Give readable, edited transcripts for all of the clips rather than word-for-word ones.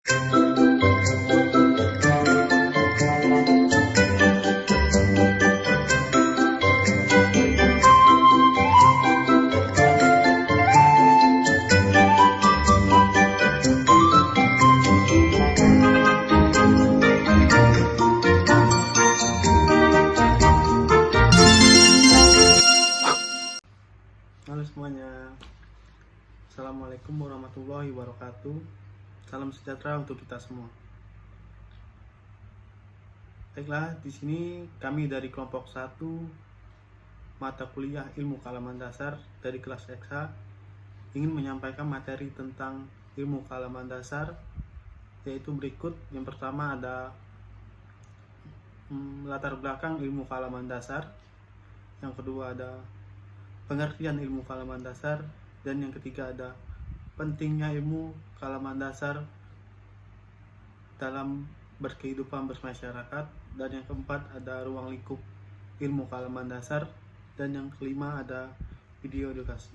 Halo semuanya, Assalamualaikum warahmatullahi wabarakatuh. Salam sejahtera untuk kita semua. Baiklah, di sini kami dari kelompok 1 mata kuliah ilmu kealaman dasar dari kelas EKSA ingin menyampaikan materi tentang ilmu kealaman dasar, yaitu berikut. Yang pertama ada latar belakang ilmu kealaman dasar, yang kedua ada pengertian ilmu kealaman dasar, dan yang ketiga ada pentingnya ilmu kealaman dasar dalam berkehidupan bermasyarakat, dan yang keempat ada ruang lingkup ilmu kealaman dasar, dan yang kelima ada video edukasi.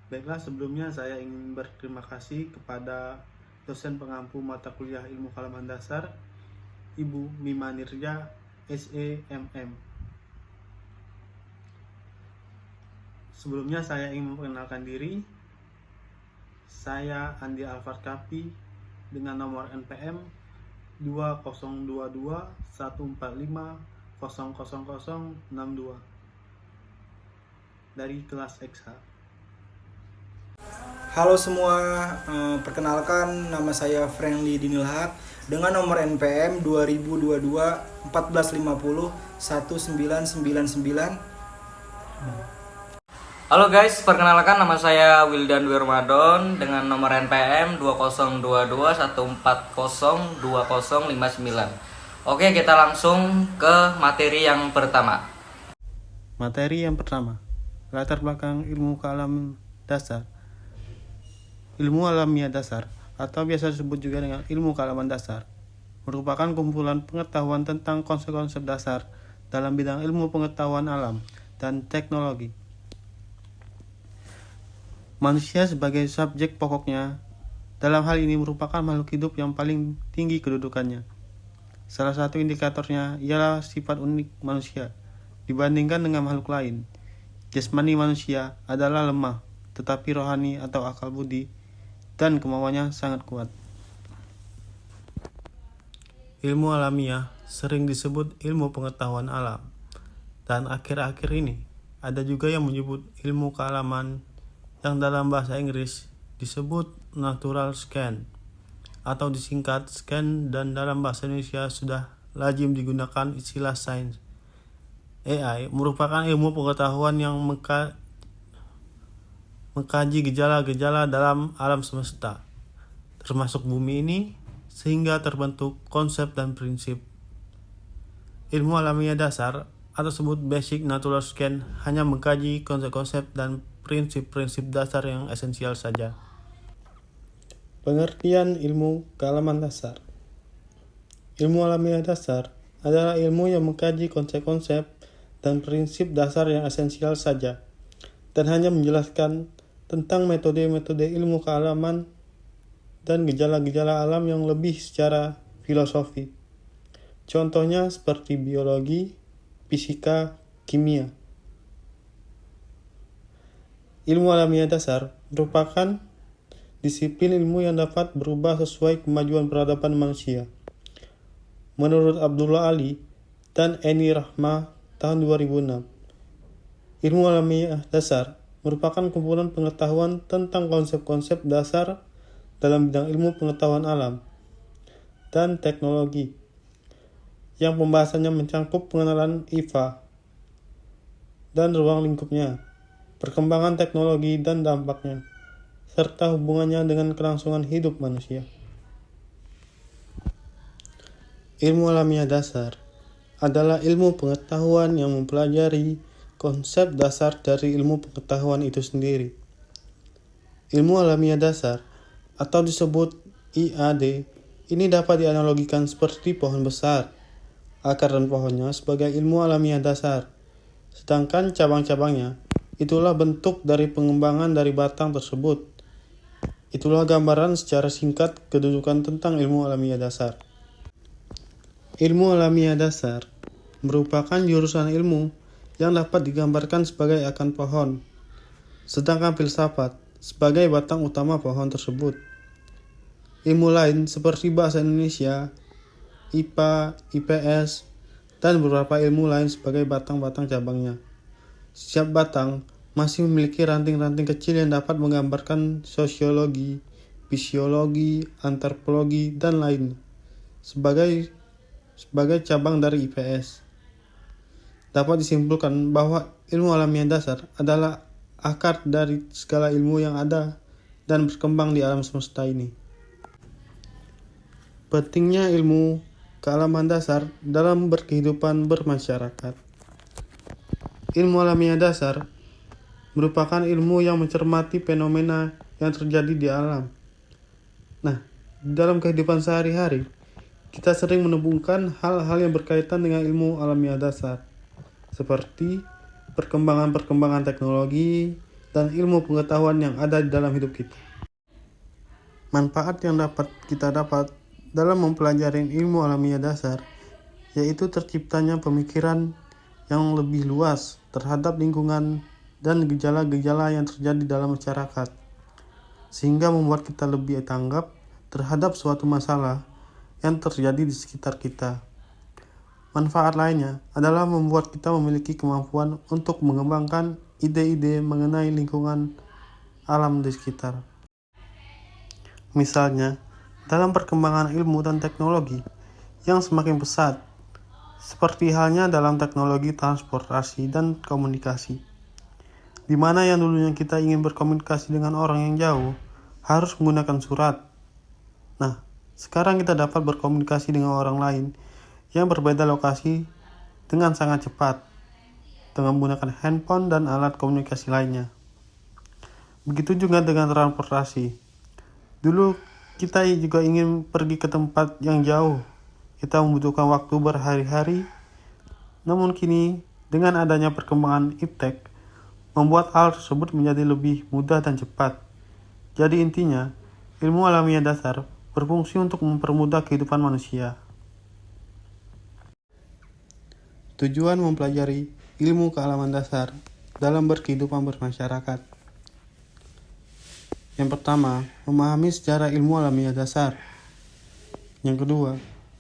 Baiklah, sebelumnya saya ingin berterima kasih kepada dosen pengampu mata kuliah ilmu kealaman dasar, Ibu Mima Nirja, SEMM. Sebelumnya saya ingin memperkenalkan diri. Saya Andi Alfard Kapi dengan nomor NPM 202214500062 dari kelas EKSA. Halo semua, perkenalkan nama saya Friendly Dinilhaq dengan nomor NPM 202214501999. Halo guys, perkenalkan nama saya Wildan Dwi Ramadan dengan nomor NPM 202214002059. Oke, kita langsung ke materi yang pertama. Materi yang pertama, latar belakang ilmu kealaman dasar. Ilmu alamiah dasar, atau biasa disebut juga dengan ilmu kealaman dasar, merupakan kumpulan pengetahuan tentang konsep-konsep dasar dalam bidang ilmu pengetahuan alam dan teknologi. Manusia sebagai subjek pokoknya dalam hal ini merupakan makhluk hidup yang paling tinggi kedudukannya. Salah satu indikatornya ialah sifat unik manusia dibandingkan dengan makhluk lain. Jasmani manusia adalah lemah, tetapi rohani atau akal budi dan kemauannya sangat kuat. Ilmu alamiah sering disebut ilmu pengetahuan alam, dan akhir-akhir ini ada juga yang menyebut ilmu kealaman yang dalam bahasa Inggris disebut natural science atau disingkat scan, dan dalam bahasa Indonesia sudah lazim digunakan istilah sains. AI merupakan ilmu pengetahuan yang mengkaji gejala-gejala dalam alam semesta, termasuk bumi ini, sehingga terbentuk konsep dan prinsip. Ilmu alamiah dasar atau disebut basic natural science hanya mengkaji konsep-konsep dan prinsip-prinsip dasar yang esensial saja. Pengertian ilmu kealaman dasar. Ilmu alamiah dasar adalah ilmu yang mengkaji konsep-konsep dan prinsip dasar yang esensial saja, dan hanya menjelaskan tentang metode-metode ilmu kealaman dan gejala-gejala alam yang lebih secara filosofi. Contohnya seperti biologi, fisika, kimia. Ilmu alamiah dasar merupakan disiplin ilmu yang dapat berubah sesuai kemajuan peradaban manusia. Menurut Abdullah Ali dan Eni Rahmah tahun 2006, ilmu alamiah dasar merupakan kumpulan pengetahuan tentang konsep-konsep dasar dalam bidang ilmu pengetahuan alam dan teknologi, yang pembahasannya mencakup pengenalan IFA dan ruang lingkupnya, perkembangan teknologi dan dampaknya, serta hubungannya dengan kelangsungan hidup manusia. Ilmu alamiah dasar adalah ilmu pengetahuan yang mempelajari konsep dasar dari ilmu pengetahuan itu sendiri. Ilmu alamiah dasar atau disebut IAD ini dapat dianalogikan seperti pohon besar. Akar dan pohonnya sebagai ilmu alamiah dasar, sedangkan cabang-cabangnya itulah bentuk dari pengembangan dari batang tersebut. Itulah gambaran secara singkat kedudukan tentang ilmu alamiah dasar. Ilmu alamiah dasar merupakan jurusan ilmu yang dapat digambarkan sebagai akar pohon, sedangkan filsafat sebagai batang utama pohon tersebut. Ilmu lain seperti bahasa Indonesia, IPA, IPS, dan beberapa ilmu lain sebagai batang-batang cabangnya. Setiap batang masih memiliki ranting-ranting kecil yang dapat menggambarkan sosiologi, fisiologi, antropologi, dan lain sebagai cabang dari IPS. Dapat disimpulkan bahwa ilmu alamiah dasar adalah akar dari segala ilmu yang ada dan berkembang di alam semesta ini. Pentingnya ilmu kealaman dasar dalam berkehidupan bermasyarakat. Ilmu alamiah dasar merupakan ilmu yang mencermati fenomena yang terjadi di alam. Nah, dalam kehidupan sehari-hari, kita sering menemukan hal-hal yang berkaitan dengan ilmu alamiah dasar, seperti perkembangan-perkembangan teknologi dan ilmu pengetahuan yang ada di dalam hidup kita. Manfaat yang dapat kita dapat dalam mempelajari ilmu alamiah dasar yaitu terciptanya pemikiran yang lebih luas terhadap lingkungan dan gejala-gejala yang terjadi dalam masyarakat, sehingga membuat kita lebih tanggap terhadap suatu masalah yang terjadi di sekitar kita. Manfaat lainnya adalah membuat kita memiliki kemampuan untuk mengembangkan ide-ide mengenai lingkungan alam di sekitar. Misalnya, dalam perkembangan ilmu dan teknologi yang semakin pesat, seperti halnya dalam teknologi transportasi dan komunikasi, di mana yang dulunya kita ingin berkomunikasi dengan orang yang jauh harus menggunakan surat. Nah, sekarang kita dapat berkomunikasi dengan orang lain yang berbeda lokasi dengan sangat cepat dengan menggunakan handphone dan alat komunikasi lainnya. Begitu juga dengan transportasi. Dulu kita juga ingin pergi ke tempat yang jauh. Kita membutuhkan waktu berhari-hari. Namun kini dengan adanya perkembangan iptek membuat hal tersebut menjadi lebih mudah dan cepat. Jadi intinya, ilmu alamiah dasar berfungsi untuk mempermudah kehidupan manusia. Tujuan mempelajari ilmu kealaman dasar dalam berkehidupan bermasyarakat. Yang pertama, memahami sejarah ilmu alamiah dasar. Yang kedua,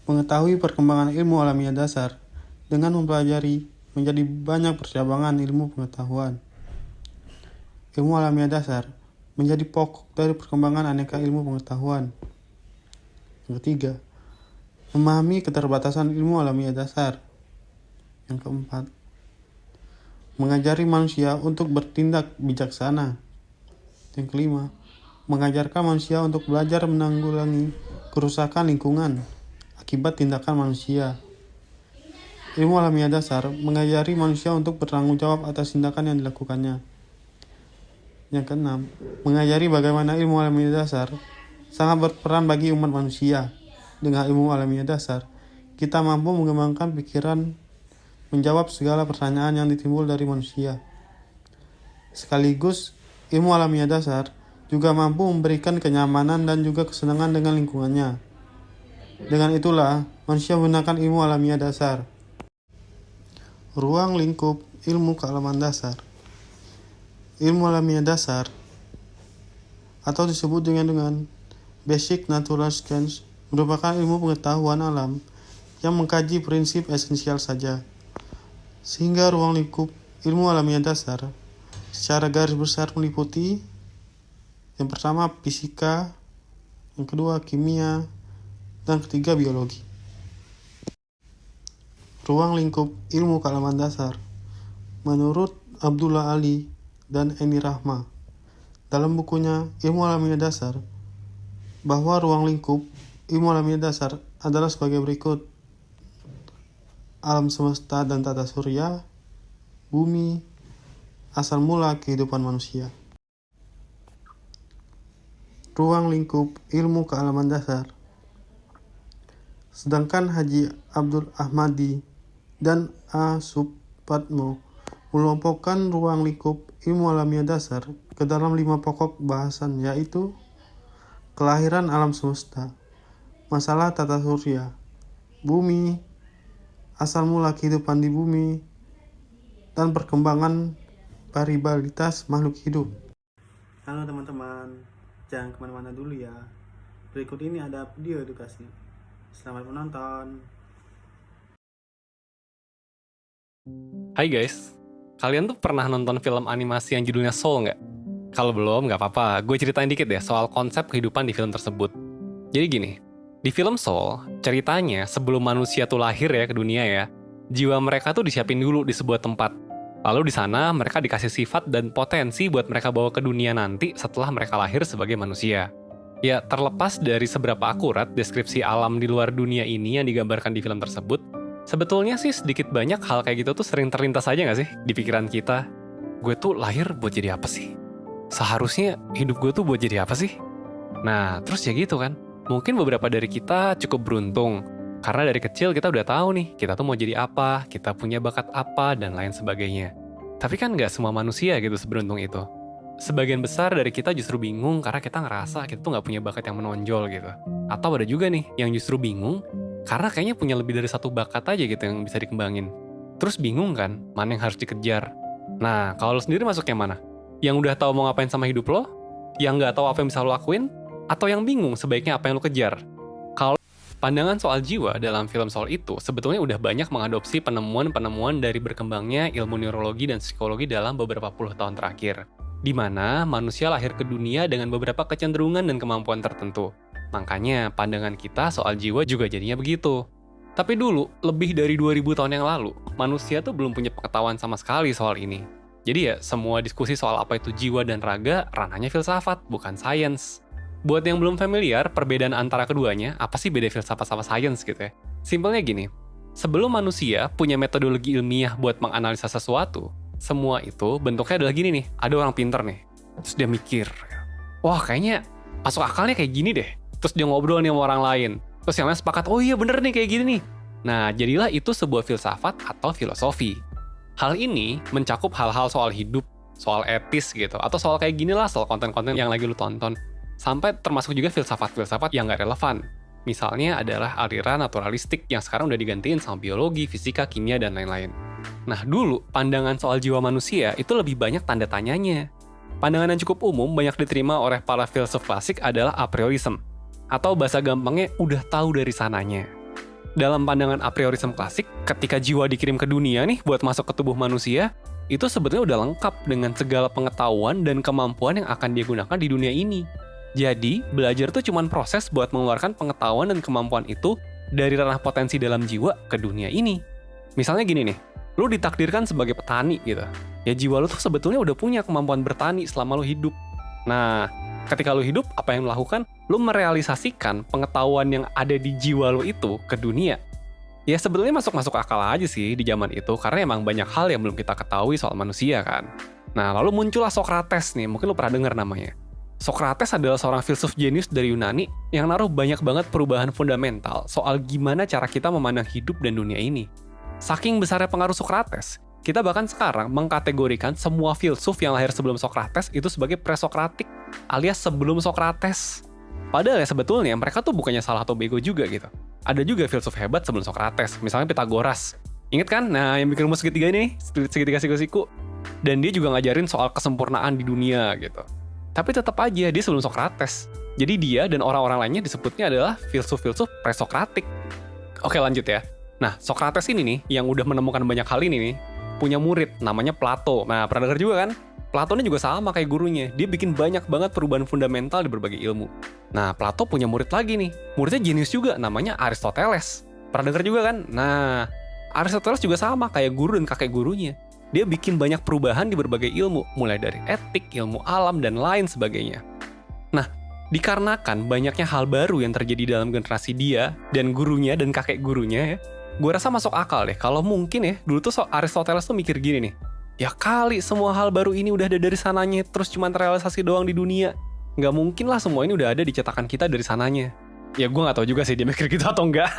mengetahui perkembangan ilmu alamiah dasar dengan mempelajari menjadi banyak percabangan ilmu pengetahuan. Ilmu alamiah dasar menjadi pokok dari perkembangan aneka ilmu pengetahuan. Yang ketiga, memahami keterbatasan ilmu alamiah dasar. Yang keempat, mengajari manusia untuk bertindak bijaksana. Yang kelima, mengajarkan manusia untuk belajar menanggulangi kerusakan lingkungan akibat tindakan manusia. Ilmu alamiah dasar mengajari manusia untuk bertanggung jawab atas tindakan yang dilakukannya. Yang keenam, mengajari bagaimana ilmu alamiah dasar sangat berperan bagi umat manusia. Dengan ilmu alamiah dasar, kita mampu mengembangkan pikiran menjawab segala pertanyaan yang ditimbul dari manusia. Sekaligus, ilmu alamiah dasar juga mampu memberikan kenyamanan dan juga kesenangan dengan lingkungannya. Dengan itulah, manusia menggunakan ilmu alamiah dasar. Ruang lingkup ilmu kealaman dasar. Ilmu alamiah dasar atau disebut dengan Basic Natural Science merupakan ilmu pengetahuan alam yang mengkaji prinsip esensial saja. Sehingga ruang lingkup ilmu alamiah dasar secara garis besar meliputi yang pertama fisika, yang kedua kimia, dan ketiga biologi. Ruang lingkup ilmu kealaman dasar menurut Abdullah Ali dan Eni Rahma dalam bukunya Ilmu Alamiah Dasar bahwa ruang lingkup ilmu alamiah dasar adalah sebagai berikut: alam semesta dan tata surya, bumi, asal mula kehidupan manusia. Ruang lingkup ilmu kealaman dasar. Sedangkan Haji Abdul Ahmadi dan A. Supatmo mengelompokkan ruang lingkup ilmu alamiah dasar ke dalam 5 pokok bahasan, yaitu kelahiran alam semesta, masalah tata surya, bumi, asal mula kehidupan di bumi, dan perkembangan variabilitas makhluk hidup. Halo teman-teman, jangan kemana-mana dulu ya. Berikut ini ada video edukasi. Selamat menonton. Hai guys, kalian tuh pernah nonton film animasi yang judulnya Soul nggak? Kalau belum, nggak apa-apa, gue ceritain dikit deh soal konsep kehidupan di film tersebut. Jadi gini, di film Soul, ceritanya sebelum manusia tuh lahir ya ke dunia ya, jiwa mereka tuh disiapin dulu di sebuah tempat. Lalu di sana mereka dikasih sifat dan potensi buat mereka bawa ke dunia nanti setelah mereka lahir sebagai manusia. Ya, terlepas dari seberapa akurat deskripsi alam di luar dunia ini yang digambarkan di film tersebut, sebetulnya sih sedikit banyak hal kayak gitu tuh sering terlintas aja nggak sih di pikiran kita? Gue tuh lahir buat jadi apa sih? Seharusnya hidup gue tuh buat jadi apa sih? Nah, terus ya gitu kan. Mungkin beberapa dari kita cukup beruntung. Karena dari kecil kita udah tahu nih, kita tuh mau jadi apa, kita punya bakat apa, dan lain sebagainya. Tapi kan nggak semua manusia gitu seberuntung itu. Sebagian besar dari kita justru bingung karena kita ngerasa kita tuh nggak punya bakat yang menonjol gitu. Atau ada juga nih yang justru bingung karena kayaknya punya lebih dari satu bakat aja gitu yang bisa dikembangin. Terus bingung kan, mana yang harus dikejar. Nah, kalau lo sendiri masuk yang mana? Yang udah tahu mau ngapain sama hidup lo? Yang nggak tahu apa yang bisa lo lakuin? Atau yang bingung sebaiknya apa yang lo kejar? Kalau pandangan soal jiwa dalam film Soul itu sebetulnya udah banyak mengadopsi penemuan-penemuan dari berkembangnya ilmu neurologi dan psikologi dalam beberapa puluh tahun terakhir. Di mana manusia lahir ke dunia dengan beberapa kecenderungan dan kemampuan tertentu. Makanya pandangan kita soal jiwa juga jadinya begitu. Tapi dulu, lebih dari 2000 tahun yang lalu, manusia tuh belum punya pengetahuan sama sekali soal ini. Jadi ya, semua diskusi soal apa itu jiwa dan raga, ranahnya filsafat, bukan sains. Buat yang belum familiar, perbedaan antara keduanya, apa sih beda filsafat sama sains gitu ya? Simpelnya gini, sebelum manusia punya metodologi ilmiah buat menganalisa sesuatu, semua itu bentuknya adalah gini nih, ada orang pinter nih, terus dia mikir, wah kayaknya masuk akalnya kayak gini deh. Terus dia ngobrol nih sama orang lain. Terus yang lain sepakat, oh iya bener nih kayak gini nih. Nah, jadilah itu sebuah filsafat atau filosofi. Hal ini mencakup hal-hal soal hidup, soal etis gitu, atau soal kayak gini lah, soal konten-konten yang lagi lu tonton. Sampai termasuk juga filsafat-filsafat yang nggak relevan. Misalnya adalah aliran naturalistik yang sekarang udah digantiin sama biologi, fisika, kimia, dan lain-lain. Nah, dulu pandangan soal jiwa manusia itu lebih banyak tanda tanyanya. Pandangan yang cukup umum banyak diterima oleh para filsuf klasik adalah a priorisme. Atau bahasa gampangnya udah tahu dari sananya. Dalam pandangan a priorisme klasik, ketika jiwa dikirim ke dunia nih buat masuk ke tubuh manusia, itu sebetulnya udah lengkap dengan segala pengetahuan dan kemampuan yang akan dia gunakan di dunia ini. Jadi, belajar tuh cuma proses buat mengeluarkan pengetahuan dan kemampuan itu dari ranah potensi dalam jiwa ke dunia ini. Misalnya gini nih, lu ditakdirkan sebagai petani gitu. Ya jiwa lu tuh sebetulnya udah punya kemampuan bertani selama lu hidup. Nah, ketika lu hidup, apa yang lu lakukan? Lu merealisasikan pengetahuan yang ada di jiwa lu itu ke dunia. Ya sebetulnya masuk akal aja sih di zaman itu, karena emang banyak hal yang belum kita ketahui soal manusia kan. Nah, lalu muncullah Socrates nih, mungkin lu pernah dengar namanya. Socrates adalah seorang filsuf jenius dari Yunani yang naruh banyak banget perubahan fundamental soal gimana cara kita memandang hidup dan dunia ini. Saking besarnya pengaruh Socrates, kita bahkan sekarang mengkategorikan semua filsuf yang lahir sebelum Socrates itu sebagai presokratik, alias sebelum Socrates. Padahal ya sebetulnya mereka tuh bukannya salah atau bego juga gitu. Ada juga filsuf hebat sebelum Socrates, misalnya Pythagoras. Ingat kan? Nah, yang bikin rumus segitiga ini, segitiga siku-siku. Dan dia juga ngajarin soal kesempurnaan di dunia gitu. Tapi tetap aja dia sebelum Socrates. Jadi dia dan orang-orang lainnya disebutnya adalah filsuf-filsuf presokratik. Oke, lanjut ya. Nah, Socrates ini nih, yang udah menemukan banyak hal ini nih, punya murid, namanya Plato. Nah, pernah dengar juga kan? Plato ini juga sama kayak gurunya. Dia bikin banyak banget perubahan fundamental di berbagai ilmu. Nah, Plato punya murid lagi nih. Muridnya jenius juga, namanya Aristoteles. Pernah dengar juga kan? Nah, Aristoteles juga sama kayak guru dan kakek gurunya. Dia bikin banyak perubahan di berbagai ilmu, mulai dari etik, ilmu alam, dan lain sebagainya. Nah, dikarenakan banyaknya hal baru yang terjadi dalam generasi dia, dan gurunya, dan kakek gurunya ya, gue rasa masuk akal deh, kalau mungkin ya, dulu tuh Aristoteles tuh mikir gini nih, ya kali semua hal baru ini udah ada dari sananya, terus cuma terrealisasi doang di dunia. Nggak mungkin lah semua ini udah ada di cetakan kita dari sananya. Ya gue nggak tahu juga sih dia mikir gitu atau enggak.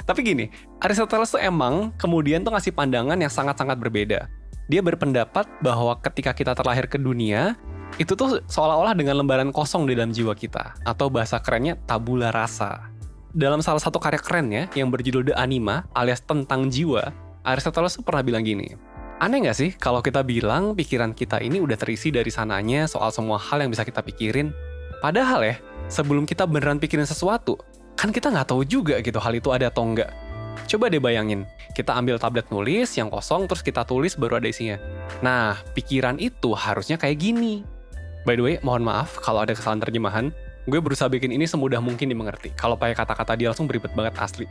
Tapi gini, Aristoteles tuh emang kemudian tuh ngasih pandangan yang sangat-sangat berbeda. Dia berpendapat bahwa ketika kita terlahir ke dunia, Itu tuh seolah-olah dengan lembaran kosong di dalam jiwa kita, atau bahasa kerennya tabula rasa. Dalam salah satu karya kerennya yang berjudul The Anima alias Tentang Jiwa, Aristoteles tuh pernah bilang gini, aneh nggak sih kalau kita bilang pikiran kita ini udah terisi dari sananya soal semua hal yang bisa kita pikirin? Padahal ya, sebelum kita beneran pikirin sesuatu, kan kita nggak tahu juga gitu hal itu ada atau enggak. Coba deh bayangin, kita ambil tablet nulis yang kosong terus kita tulis baru ada isinya. Nah, pikiran itu harusnya kayak gini. By the way, mohon maaf kalau ada kesalahan terjemahan. Gue berusaha bikin ini semudah mungkin dimengerti. Kalau pakai kata-kata dia langsung beribet banget asli.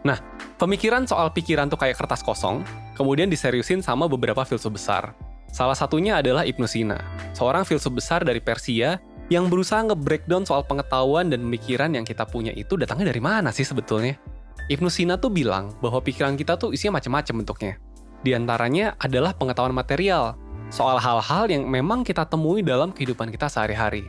Nah, pemikiran soal pikiran tuh kayak kertas kosong, kemudian diseriusin sama beberapa filsuf besar. Salah satunya adalah Ibnu Sina, seorang filsuf besar dari Persia yang berusaha nge-breakdown soal pengetahuan dan pemikiran yang kita punya itu datangnya dari mana sih sebetulnya. Ibnu Sina tuh bilang bahwa pikiran kita tuh isinya macam-macam bentuknya. Di antaranya adalah pengetahuan material, soal hal-hal yang memang kita temui dalam kehidupan kita sehari-hari.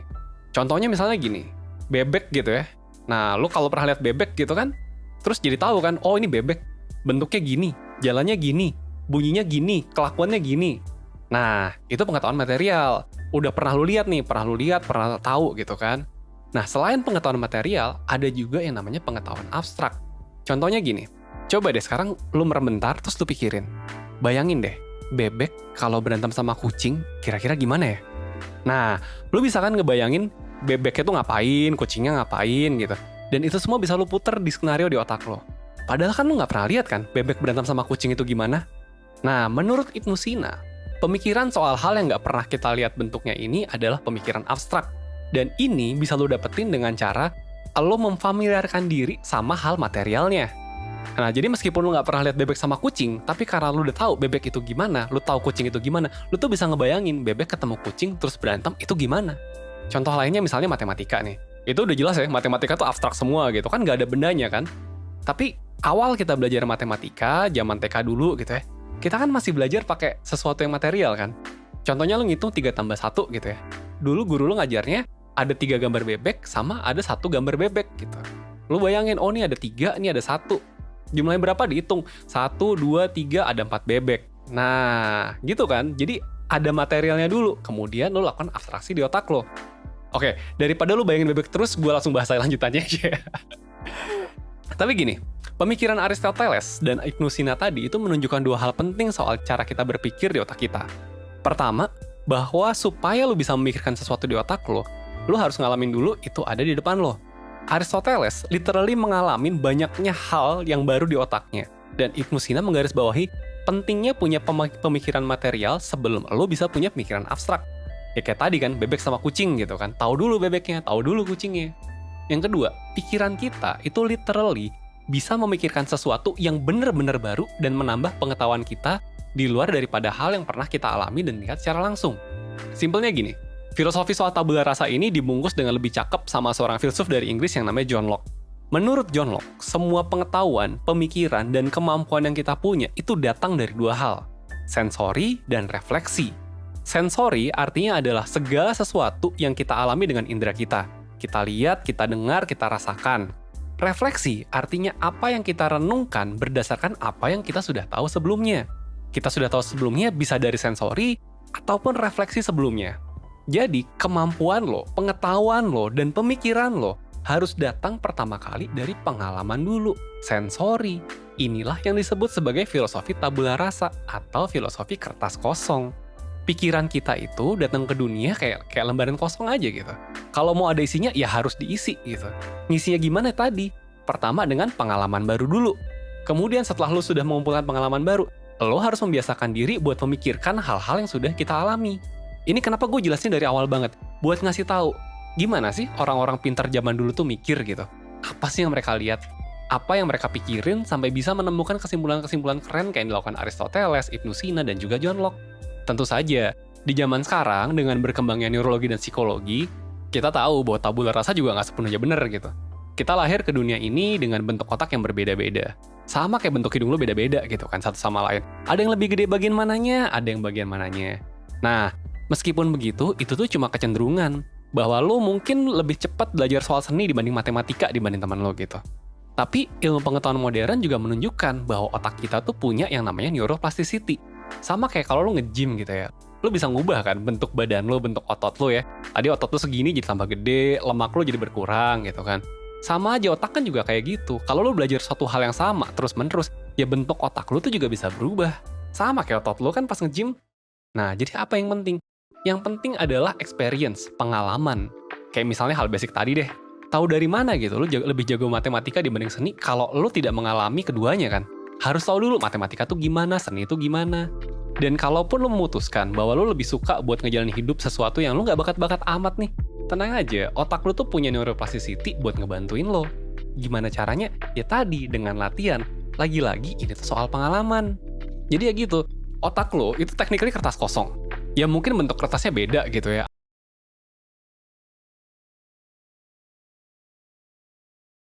Contohnya misalnya gini, bebek gitu ya. Nah, lu kalau pernah lihat bebek gitu kan, terus jadi tahu kan, oh ini bebek, bentuknya gini, jalannya gini, bunyinya gini, kelakuannya gini. Nah, itu pengetahuan material. Udah pernah lu lihat nih, pernah tahu gitu kan. Nah, selain pengetahuan material, ada juga yang namanya pengetahuan abstrak. Contohnya gini, coba deh sekarang lu merem bentar, terus lu pikirin. Bayangin deh, bebek kalau berantem sama kucing, kira-kira gimana ya? Nah, lu bisa kan ngebayangin bebeknya tuh ngapain, kucingnya ngapain gitu. Dan itu semua bisa lu puter di skenario di otak lo. Padahal kan lu nggak pernah lihat kan bebek berantem sama kucing itu gimana? Nah, menurut Ibnu Sina, pemikiran soal hal yang nggak pernah kita lihat bentuknya ini adalah pemikiran abstrak. Dan ini bisa lu dapetin dengan cara lo memfamiliarkan diri sama hal materialnya. Nah, jadi meskipun lu nggak pernah lihat bebek sama kucing, tapi karena lu udah tahu bebek itu gimana, lu tahu kucing itu gimana, lu tuh bisa ngebayangin bebek ketemu kucing terus berantem itu gimana. Contoh lainnya misalnya matematika nih. Itu udah jelas ya, matematika tuh abstrak semua gitu kan, nggak ada bendanya kan. Tapi awal kita belajar matematika, zaman TK dulu gitu ya, kita kan masih belajar pakai sesuatu yang material kan. Contohnya lu ngitung 3 tambah 1 gitu ya. Dulu guru lu ngajarnya ada 3 gambar bebek sama ada 1 gambar bebek gitu. Lu bayangin, oh ini ada 3, ini ada 1. Jumlahnya berapa dihitung? 1, 2, 3, ada 4 bebek. Nah, gitu kan. Jadi ada materialnya dulu, kemudian lo lakukan abstraksi di otak lo. Oke, daripada lo bayangin bebek terus, gue langsung bahas lanjutannya aja. Tapi gini, pemikiran Aristoteles dan Ibnu Sina tadi itu menunjukkan 2 hal penting soal cara kita berpikir di otak kita. Pertama, bahwa supaya lo bisa memikirkan sesuatu di otak lo harus ngalamin dulu itu ada di depan lo. Aristoteles literally mengalamin banyaknya hal yang baru di otaknya. Dan Ibnu Sina menggarisbawahi pentingnya punya pemikiran material sebelum lo bisa punya pemikiran abstrak. Ya kayak tadi kan, bebek sama kucing gitu kan. Tahu dulu bebeknya, tahu dulu kucingnya. Yang kedua, pikiran kita itu literally bisa memikirkan sesuatu yang benar-benar baru dan menambah pengetahuan kita di luar daripada hal yang pernah kita alami dan lihat secara langsung. Simpelnya gini, filosofi soal tabula rasa ini dibungkus dengan lebih cakep sama seorang filsuf dari Inggris yang namanya John Locke. Menurut John Locke, semua pengetahuan, pemikiran, dan kemampuan yang kita punya itu datang dari 2 hal, sensori dan refleksi. Sensori artinya adalah segala sesuatu yang kita alami dengan indera kita. Kita lihat, kita dengar, kita rasakan. Refleksi artinya apa yang kita renungkan berdasarkan apa yang kita sudah tahu sebelumnya. Kita sudah tahu sebelumnya bisa dari sensori ataupun refleksi sebelumnya. Jadi, kemampuan lo, pengetahuan lo, dan pemikiran lo harus datang pertama kali dari pengalaman dulu, sensori. Inilah yang disebut sebagai filosofi tabula rasa atau filosofi kertas kosong. Pikiran kita itu datang ke dunia kayak lembaran kosong aja gitu. Kalau mau ada isinya, ya harus diisi gitu. Ngisinya gimana tadi? Pertama dengan pengalaman baru dulu. Kemudian setelah lo sudah mengumpulkan pengalaman baru, lo harus membiasakan diri buat memikirkan hal-hal yang sudah kita alami. Ini kenapa gue jelasin dari awal banget, buat ngasih tahu gimana sih orang-orang pintar zaman dulu tuh mikir gitu. Apa sih yang mereka lihat? Apa yang mereka pikirin sampai bisa menemukan kesimpulan-kesimpulan keren kayak yang dilakukan Aristoteles, Ibnu Sina, dan juga John Locke. Tentu saja, di zaman sekarang dengan berkembangnya neurologi dan psikologi, kita tahu bahwa tabula rasa juga nggak sepenuhnya benar gitu. Kita lahir ke dunia ini dengan bentuk otak yang berbeda-beda. Sama kayak bentuk hidung lo beda-beda gitu kan, satu sama lain. Ada yang lebih gede bagian mananya, ada yang bagian mananya. Nah, meskipun begitu, itu tuh cuma kecenderungan. Bahwa lo mungkin lebih cepat belajar soal seni dibanding matematika dibanding teman lo gitu. Tapi ilmu pengetahuan modern juga menunjukkan bahwa otak kita tuh punya yang namanya neuroplasticity. Sama kayak kalau lo nge-gym gitu ya. lo bisa ngubah kan bentuk badan lo, bentuk otot lo ya. Tadi otot lo segini jadi tambah gede, lemak lo jadi berkurang gitu kan. Sama aja otak kan juga kayak gitu. Kalau lo belajar suatu hal yang sama terus-menerus, ya bentuk otak lo tuh juga bisa berubah. Sama kayak otot lo kan pas nge-gym. Nah, jadi apa yang penting? Yang penting adalah experience, pengalaman. Kayak misalnya hal basic tadi deh. Tahu dari mana gitu, lo lebih jago matematika dibanding seni kalau lo tidak mengalami keduanya kan. Harus tahu dulu matematika tuh gimana, seni itu gimana. Dan kalaupun lo memutuskan bahwa lo lebih suka buat ngejalanin hidup sesuatu yang lo nggak bakat-bakat amat nih, tenang aja, otak lo tuh punya neuroplasticity buat ngebantuin lo. Gimana caranya? Ya tadi, dengan latihan. Lagi-lagi, ini tuh soal pengalaman. Jadi ya gitu, otak lo itu technically kertas kosong. Ya mungkin bentuk kertasnya beda gitu ya.